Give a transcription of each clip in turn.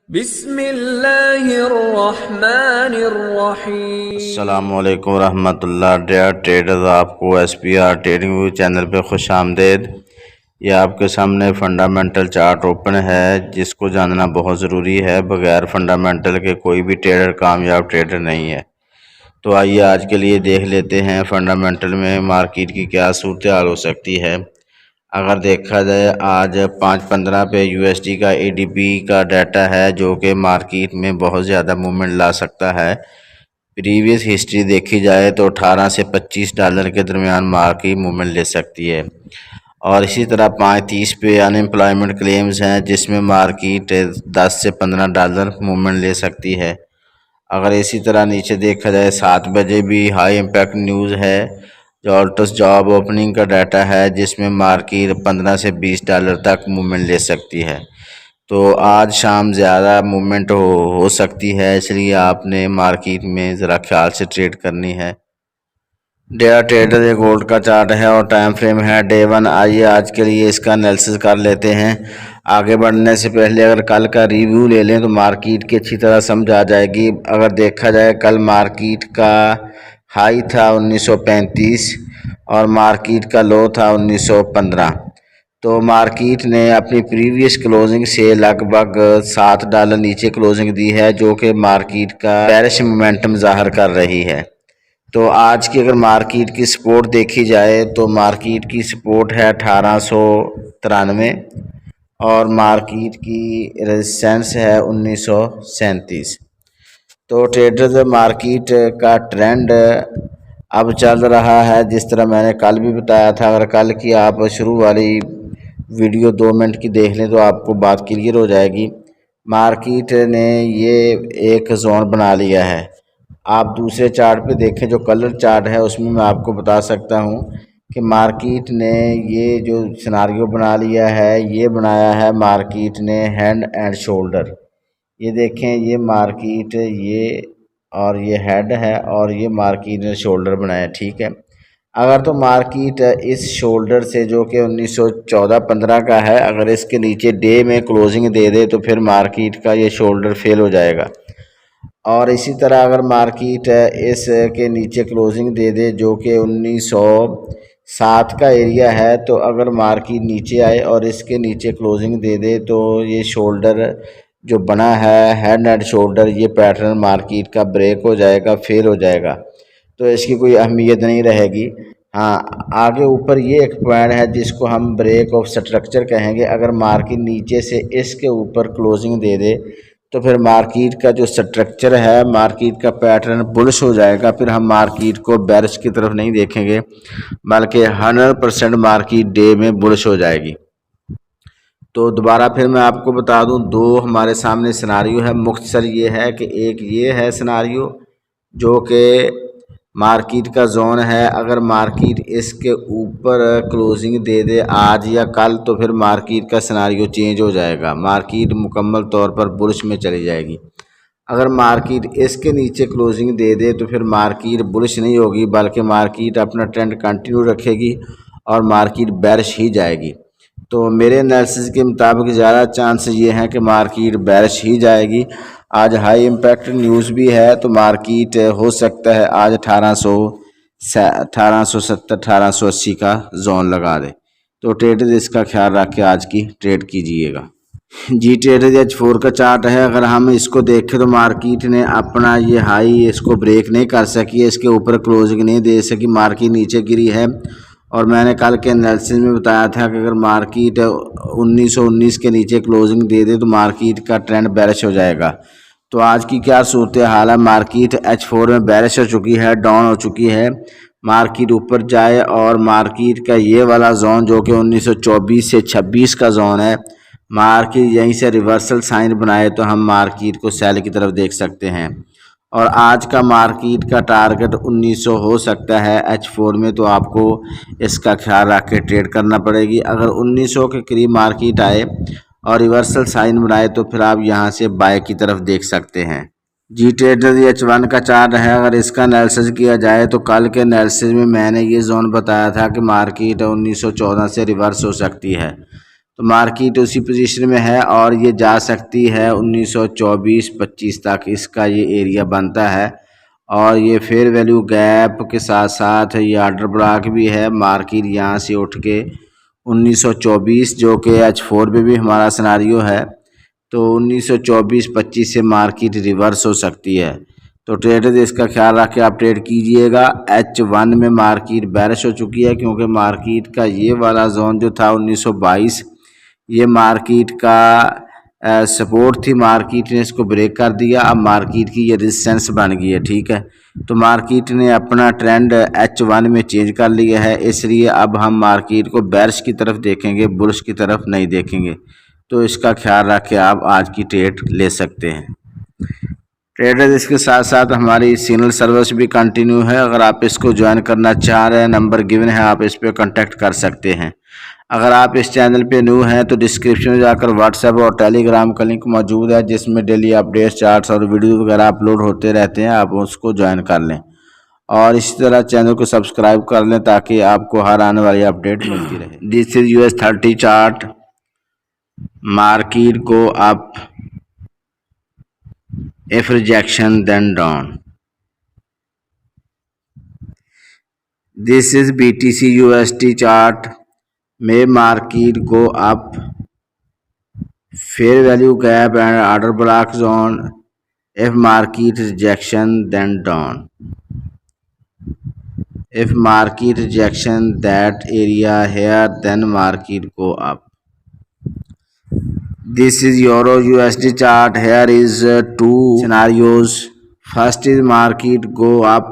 बिस्मिल्लाहिर्रहमानिर्रहीम। अस्सलामुअलैकुम रहमतुल्लाह। डेयर ट्रेडर्स, आपको SPR ट्रेडिंग व्यू चैनल पे खुश आमदेद। ये आपके सामने फंडामेंटल चार्ट ओपन है, जिसको जानना बहुत ज़रूरी है। बगैर फंडामेंटल के कोई भी ट्रेडर कामयाब ट्रेडर नहीं है। तो आइए आज के लिए देख लेते हैं फंडामेंटल में मार्केट की क्या सूरत हाल हो सकती है। अगर देखा जाए, आज 5:15 पे USD का ADP का डाटा है, जो कि मार्केट में बहुत ज़्यादा मूवमेंट ला सकता है। प्रीवियस हिस्ट्री देखी जाए तो 18 से $25 के दरमियान मार्केट मूवमेंट ले सकती है। और इसी तरह 5:30 पे अनएम्प्लॉयमेंट क्लेम्स हैं, जिसमें मार्केट $10 से $15 मूवमेंट ले सकती है। अगर इसी तरह नीचे देखा जाए, 7 बजे भी हाई इम्पैक्ट न्यूज़ है, जॉल्टस जॉब ओपनिंग का डाटा है, जिसमें मार्केट $15 से $20 तक मूवमेंट ले सकती है। तो आज शाम ज़्यादा मूवमेंट हो सकती है, इसलिए आपने मार्केट में ज़रा ख्याल से ट्रेड करनी है। डेयर ट्रेडर, ये गोल्ड का चार्ट है और टाइम फ्रेम है डे 1। आइए आज के लिए इसका एनालिसिस कर लेते हैं। आगे बढ़ने से पहले अगर कल का रिव्यू ले लें तो मार्केट की अच्छी तरह समझ आ जाएगी। अगर देखा जाए, कल मार्केट का हाई था 1935 और मार्केट का लो था 1915। तो मार्केट ने अपनी प्रीवियस क्लोजिंग से लगभग $7 नीचे क्लोजिंग दी है, जो कि मार्केट का बेरिश मोमेंटम ज़ाहिर कर रही है। तो आज की अगर मार्केट की सपोर्ट देखी जाए तो मार्केट की सपोर्ट है 1893 और मार्केट की रेजिस्टेंस है 1937। तो ट्रेडर्स, मार्केट का ट्रेंड अब चल रहा है जिस तरह मैंने कल भी बताया था। अगर कल की आप शुरू वाली वीडियो 2 मिनट की देख लें तो आपको बात क्लियर हो जाएगी। मार्केट ने ये एक जोन बना लिया है। आप दूसरे चार्ट पे देखें, जो कलर चार्ट है, उसमें मैं आपको बता सकता हूँ कि मार्केट ने ये जो सिनारियो बना लिया है, ये बनाया है मार्केट ने हेड एंड शोल्डर। ये देखें, ये मार्केट ये और ये हेड है और ये मार्केट ने शोल्डर बनाया, ठीक है। अगर तो मार्केट इस शोल्डर से, जो कि 1914-15 का है, अगर इसके नीचे डे में क्लोजिंग दे दे तो फिर मार्केट का ये शोल्डर फेल हो जाएगा। और इसी तरह अगर मार्केट इस के नीचे क्लोजिंग दे दे, जो कि 1907 का एरिया है, तो अगर मार्केट नीचे आए और इसके नीचे क्लोजिंग दे दे तो ये शोल्डर जो बना है, हेड एंड शोल्डर, ये पैटर्न मार्केट का ब्रेक हो जाएगा, फेल हो जाएगा। तो इसकी कोई अहमियत नहीं रहेगी। हाँ, आगे ऊपर ये एक पॉइंट है जिसको हम ब्रेक ऑफ स्ट्रक्चर कहेंगे। अगर मार्केट नीचे से इसके ऊपर क्लोजिंग दे दे तो फिर मार्केट का जो स्ट्रक्चर है, मार्केट का पैटर्न बुलिश हो जाएगा। फिर हम मार्केट को बेरिश की तरफ नहीं देखेंगे, बल्कि 100% मार्केट डे में बुलिश हो जाएगी। तो दोबारा फिर मैं आपको बता दूं, 2 हमारे सामने सिनारियो है। मुख्तसर ये है कि एक ये है सिनारियो जो कि मार्केट का जोन है। अगर मार्केट इसके ऊपर क्लोजिंग दे दे आज या कल, तो फिर मार्केट का सिनारियो चेंज हो जाएगा, मार्केट मुकम्मल तौर पर बुलिश में चली जाएगी। अगर मार्केट इसके नीचे क्लोजिंग दे दे तो फिर मार्केट बुलिश नहीं होगी, बल्कि मार्केट अपना ट्रेंड कंटिन्यू रखेगी और मार्केट बेरिश ही जाएगी। तो मेरे एनालिसिस के मुताबिक ज़्यादा चांस ये हैं कि मार्केट बेरिश ही जाएगी। आज हाई इम्पैक्ट न्यूज़ भी है, तो मार्केट हो सकता है आज 1870 1880 का जोन लगा दे। तो ट्रेडर इसका ख्याल रख के आज की ट्रेड कीजिएगा। जी ट्रेडर, H4 का चार्ट है। अगर हम इसको देखें तो मार्केट ने अपना ये हाई इसको ब्रेक नहीं कर सकी है, इसके ऊपर क्लोजिंग नहीं दे सकी, मार्केट नीचे गिरी है। और मैंने कल के एनालिसिस में बताया था कि अगर मार्केट 1919 के नीचे क्लोजिंग दे दे तो मार्केट का ट्रेंड बेरिश हो जाएगा। तो आज की क्या सूरत हाल है, मार्केट H4 में बेरिश हो चुकी है, डाउन हो चुकी है। मार्केट ऊपर जाए और मार्केट का ये वाला जोन, जो कि 1924 से 26 का जोन है, मार्केट यहीं से रिवर्सल साइन बनाए तो हम मार्केट को सेल की तरफ देख सकते हैं। और आज का मार्केट का टारगेट 1900 हो सकता है H4 में, तो आपको इसका ख्याल रख के ट्रेड करना पड़ेगी। अगर 1900 के करीब मार्केट आए और रिवर्सल साइन बनाए तो फिर आप यहां से बाय की तरफ देख सकते हैं। जी ट्रेडर, H1 का चार्ट है। अगर इसका एनालिसिस किया जाए तो कल के एनालिसिस में मैंने ये जोन बताया था कि मार्केट 1914 से रिवर्स हो सकती है। तो मार्केट उसी पोजीशन में है और ये जा सकती है 1924-25 तक, इसका ये एरिया बनता है। और ये फेयर वैल्यू गैप के साथ साथ ये ऑर्डर ब्लॉक भी है। मार्केट यहाँ से उठ के 1924 जो कि H4 पे भी हमारा सिनारियो है, तो 1924-25 से मार्केट रिवर्स हो सकती है। तो ट्रेडर इसका ख्याल रख के आप ट्रेड कीजिएगा। H1 में मार्केट बेरिश हो चुकी है क्योंकि मार्केट का ये वाला जोन जो था 1922, ये मार्केट का सपोर्ट थी, मार्केट ने इसको ब्रेक कर दिया। अब मार्केट की ये रेजिस्टेंस बन गई है, ठीक है। तो मार्केट ने अपना ट्रेंड H1 में चेंज कर लिया है, इसलिए अब हम मार्केट को बेरिश की तरफ देखेंगे, बुलिश की तरफ नहीं देखेंगे। तो इसका ख्याल रख के आप आज की ट्रेड ले सकते हैं ट्रेडर्स। इसके साथ साथ हमारी सिग्नल सर्विस भी कंटिन्यू है। अगर आप इसको ज्वाइन करना चाह रहे हैं, नंबर गिवन है, आप इस पर कांटेक्ट कर सकते हैं। अगर आप इस चैनल पे न्यू हैं तो डिस्क्रिप्शन में जाकर व्हाट्सएप और टेलीग्राम का लिंक मौजूद है, जिसमें डेली अपडेट्स, चार्ट्स और वीडियो वगैरह अपलोड होते रहते हैं। आप उसको ज्वाइन कर लें और इसी तरह चैनल को सब्सक्राइब कर लें ताकि आपको हर आने वाली अपडेट मिलती रहे। This is US30 chart. Market को up if rejection then down. This is BTC USD chart. May market go up, fair value gap and order block zone. If market rejection then down. If market rejection that area here, then market go up. This is Euro USD chart. Here is two scenarios. First is market go up.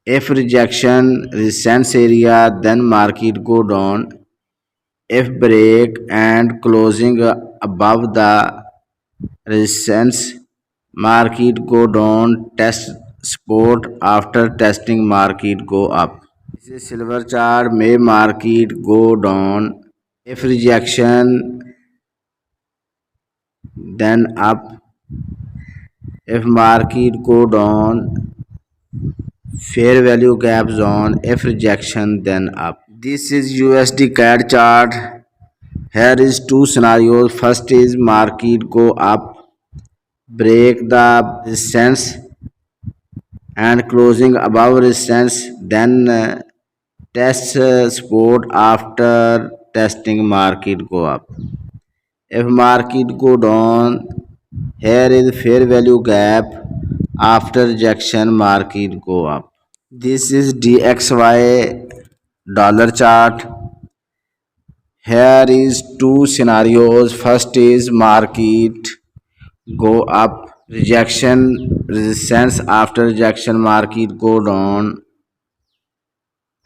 If rejection resistance area, then market go down. If break and closing above the resistance, market go down. Test support, after testing market go up. This is silver chart. May market go down. If rejection then up. If market go down, fair value gap zone. If rejection then up. This is USD CAD chart. Here is two scenarios. First is market go up, break the resistance and closing above resistance, then test support, after testing market go up. If market go down, here is fair value gap, after rejection market go up. This is DXY dollar chart. Here is two scenarios. First is market go up, rejection resistance, after rejection market go down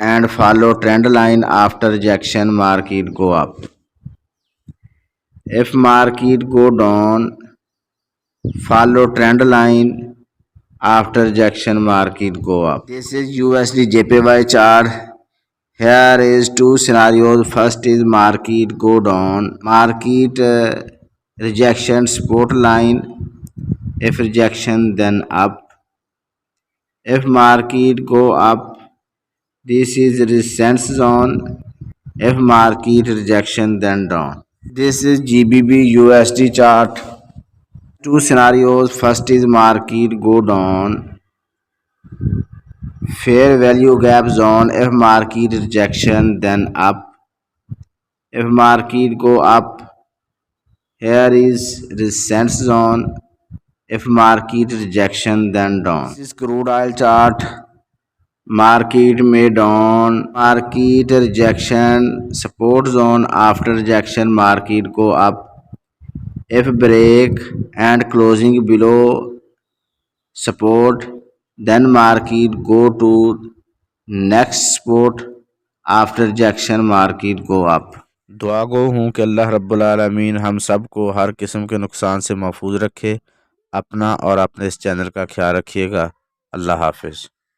and follow trend line, after rejection market go up. If market go down, follow trend line, after rejection market go up. This is USD JPY chart. Here is two scenarios. First is market go down, market rejection support line. If rejection then up. If market go up, this is resistance zone. If market rejection then down. This is GBP USD chart. Two scenarios. First is market go down, fair value gap zone. If market rejection then up. If market go up, here is resistance zone. If market rejection then down. This is crude oil chart. Market may down, market rejection support zone, after rejection market go up. If break and closing below support, then market go to next support, after rejection market go up. दुआ गो हूँ कि अल्लाह रब्बुल आलमीन हम सब को हर किस्म के नुकसान से महफूज रखे। अपना और अपने इस चैनल का ख्याल रखिएगा। अल्लाह हाफिज़।